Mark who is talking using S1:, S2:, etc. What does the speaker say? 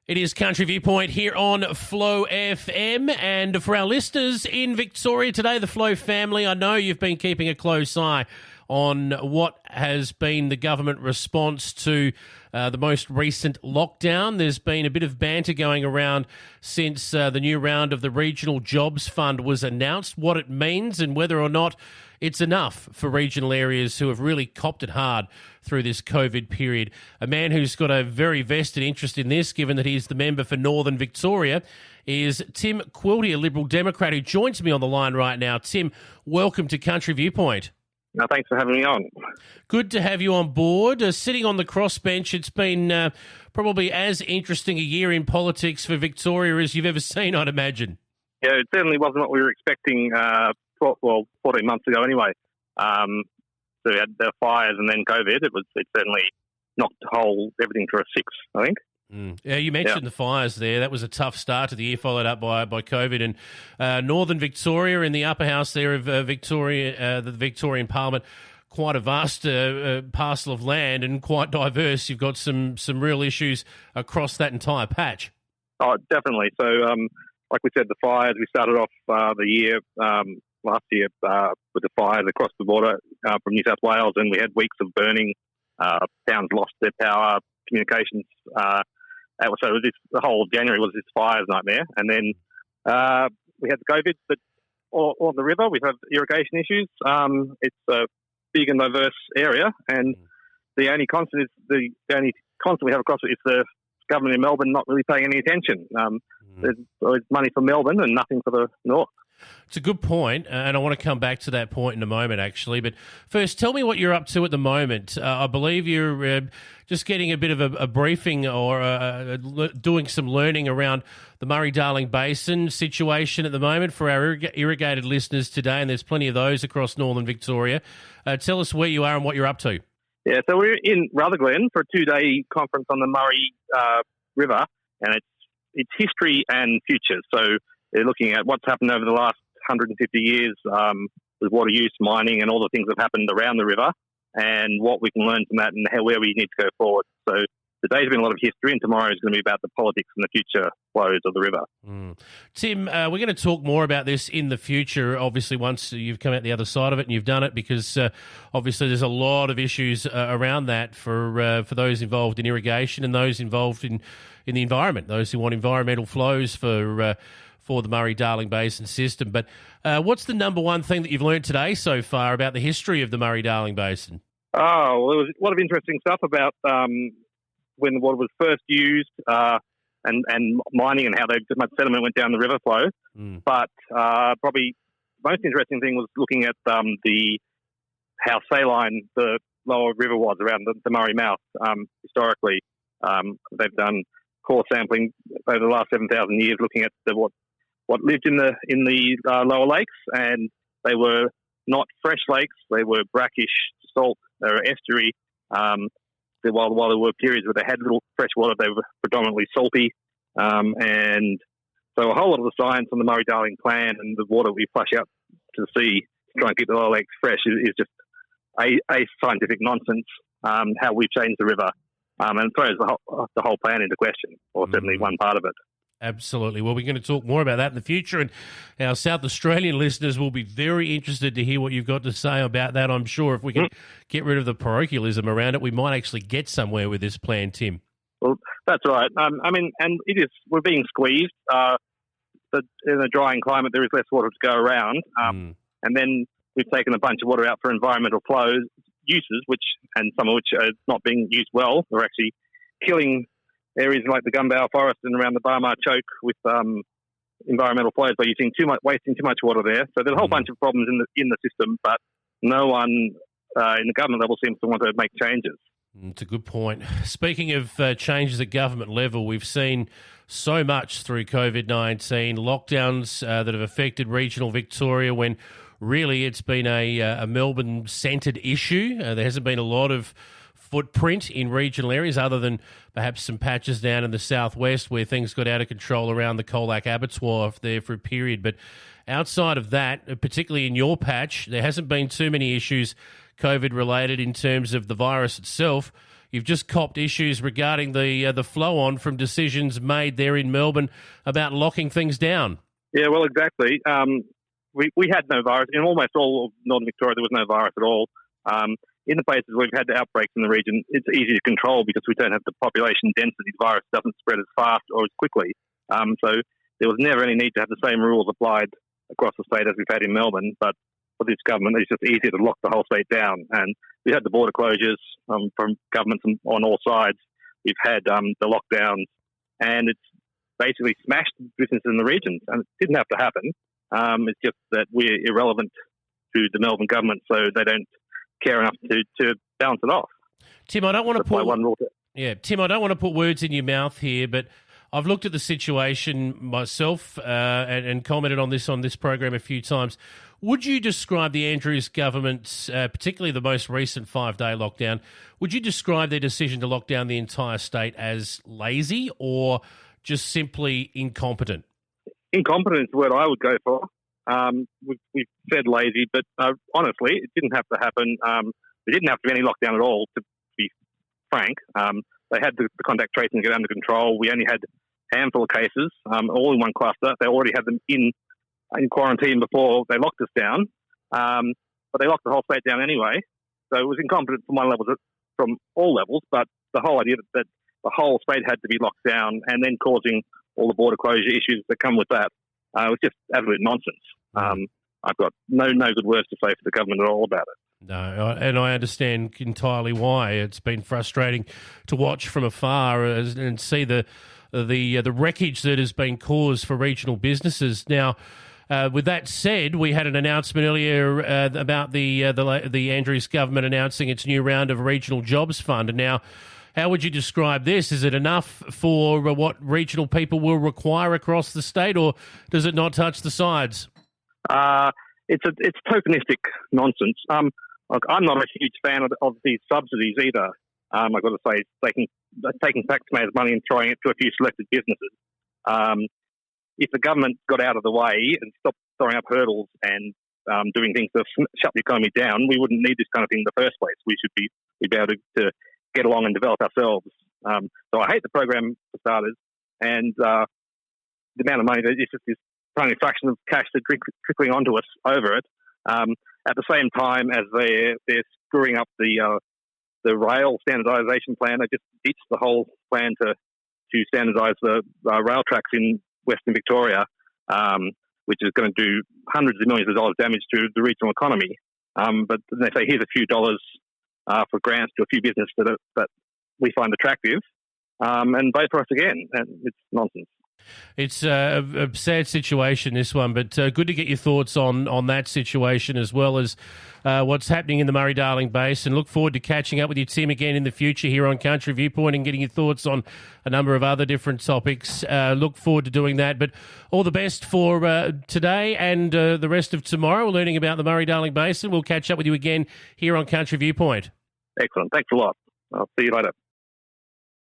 S1: It is Country Viewpoint here on Flow FM, and for our listeners in Victoria today, the Flow family, I know you've been keeping a close eye on what has been the government response to the most recent lockdown. There's been a bit of banter going around since the new round of the Regional Jobs Fund was announced, what it means and whether or not it's enough for regional areas who have really copped it hard through this COVID period. A man who's got a very vested interest in this, given that he's the member for Northern Victoria, is Tim Quilty, a Liberal Democrat, who joins me on the line right now. Tim, welcome to Country Viewpoint.
S2: No, thanks for having me on.
S1: Good to have you on board. Sitting on the crossbench, it's been probably as interesting a year in politics for Victoria as you've ever seen, I'd imagine.
S2: Yeah, it certainly wasn't what we were expecting 14 months ago anyway. So we had the fires and then COVID. It certainly knocked everything for a 6, I think.
S1: Yeah, you mentioned the fires there. That was a tough start to the year, followed up by COVID. And Northern Victoria, in the upper house there of Victoria, the Victorian Parliament, quite a vast parcel of land and quite diverse. You've got some real issues across that entire patch.
S2: Oh, definitely. So, like we said, the fires, we started off the year last year with the fires across the border from New South Wales, and we had weeks of burning. Towns lost their power, communications. So the whole of January was this fires nightmare. And then we had the COVID, but on the river, we've had irrigation issues. It's a big and diverse area, and the only constant we have across it is the government in Melbourne not really paying any attention. There's money for Melbourne and nothing for the north.
S1: It's a good point, and I want to come back to that point in a moment, actually. But first, tell me what you're up to at the moment. I believe you're just getting a bit of a briefing or doing some learning around the Murray-Darling Basin situation at the moment for our irrigated listeners today, and there's plenty of those across Northern Victoria. Tell us where you are and what you're up to.
S2: Yeah, so we're in Rutherglen for a 2-day conference on the Murray River, and it's history and future. So they're looking at what's happened over the last 150 years with water use, mining, and all the things that have happened around the river, and what we can learn from that and where we need to go forward. So today's been a lot of history, and tomorrow is going to be about the politics and the future flows of the river.
S1: Tim, we're going to talk more about this in the future, obviously, once you've come out the other side of it and you've done it, because obviously there's a lot of issues around that for those involved in irrigation and those involved in the environment, those who want environmental flows for the Murray-Darling Basin system. But what's the number one thing that you've learned today so far about the history of the Murray-Darling Basin?
S2: Oh, well, there was a lot of interesting stuff about when the water was first used and mining and how much sediment went down the river flow. But probably the most interesting thing was looking at how saline the lower river was around the Murray mouth. Historically, they've done core sampling over the last 7,000 years, looking at what lived in the lower lakes, and they were not fresh lakes. They were brackish, salt. They were estuary. While there were periods where they had little fresh water, they were predominantly salty. And so a whole lot of the science on the Murray-Darling plan and the water we flush out to the sea to try and keep the lower lakes fresh is just a scientific nonsense. How we've changed the river and throws the whole plan into question, or certainly one part of it.
S1: Absolutely. Well, we're going to talk more about that in the future, and our South Australian listeners will be very interested to hear what you've got to say about that. I'm sure if we can get rid of the parochialism around it, we might actually get somewhere with this plan, Tim.
S2: Well, that's right. And we're being squeezed. In a drying climate, there is less water to go around. And then we've taken a bunch of water out for environmental flows uses, and some of which are not being used well. We're actually killing areas like the Gumbow Forest and around the Barmar Choke with environmental flows by wasting too much water there. So there's a whole bunch of problems in the system, but no one in the government level seems to want to make changes.
S1: It's a good point. Speaking of changes at government level, we've seen so much through COVID-19, lockdowns that have affected regional Victoria when really it's been a Melbourne-centred issue. There hasn't been a lot of footprint in regional areas other than perhaps some patches down in the southwest where things got out of control around the Colac Abattoir there for a period. But outside of that, particularly in your patch, there hasn't been too many issues COVID-related in terms of the virus itself. you've just copped issues regarding the flow-on from decisions made there in Melbourne about locking things down.
S2: Yeah, well, exactly. We had no virus. In almost all of Northern Victoria, there was no virus at all. In the places where we've had the outbreaks in the region, it's easy to control because we don't have the population density. The virus doesn't spread as fast or as quickly. So there was never any need to have the same rules applied across the state as we've had in Melbourne. But for this government, it's just easier to lock the whole state down. And we had the border closures from governments on all sides. We've had the lockdowns, and it's basically smashed businesses in the region. And it didn't have to happen. It's just that we're irrelevant to the Melbourne government, so they don't care enough to balance it off.
S1: Tim, I don't want to put words in your mouth here, but I've looked at the situation myself and commented on this program a few times. Would you describe the Andrews government's, particularly the most recent 5-day lockdown, would you describe their decision to lock down the entire state as lazy or just simply incompetent?
S2: Incompetent is the word I would go for. We've said lazy, but honestly, it didn't have to happen. There didn't have to be any lockdown at all, to be frank. They had the contact tracing get under control. We only had a handful of cases, all in one cluster. They already had them in quarantine before they locked us down, but they locked the whole state down anyway. So it was incompetent from one level, from all levels, but the whole idea that the whole state had to be locked down and then causing all the border closure issues that come with that was just absolute nonsense. I've got no good words to say for the government at all about it.
S1: No, and I understand entirely why. It's been frustrating to watch from afar and see the wreckage that has been caused for regional businesses. Now, with that said, we had an announcement earlier about the Andrews government announcing its new round of regional jobs fund. And now, how would you describe this? Is it enough for what regional people will require across the state, or does it not touch the sides?
S2: It's tokenistic nonsense. Look, I'm not a huge fan of these subsidies either. I've got to say, taking taxpayers' money and throwing it to a few selected businesses. If the government got out of the way and stopped throwing up hurdles and doing things to shut the economy down, we wouldn't need this kind of thing in the first place. We'd be able to get along and develop ourselves. So I hate the program for starters, and the amount of money that is just this tiny fraction of cash that's trickling onto us over it. At the same time as they're screwing up the rail standardisation plan, they just ditched the whole plan to standardise the rail tracks in Western Victoria, which is going to do hundreds of millions of dollars damage to the regional economy. But they say, here's a few dollars for grants to a few businesses that we find attractive, and vote for us again. And it's nonsense.
S1: It's a sad situation, this one, but good to get your thoughts on that situation as well as what's happening in the Murray-Darling Basin. Look forward to catching up with you, Tim, again in the future here on Country Viewpoint and getting your thoughts on a number of other different topics. Look forward to doing that, but all the best for today and the rest of tomorrow. We're learning about the Murray-Darling Basin. We'll catch up with you again here on Country Viewpoint.
S2: Excellent. Thanks a lot. I'll see you later.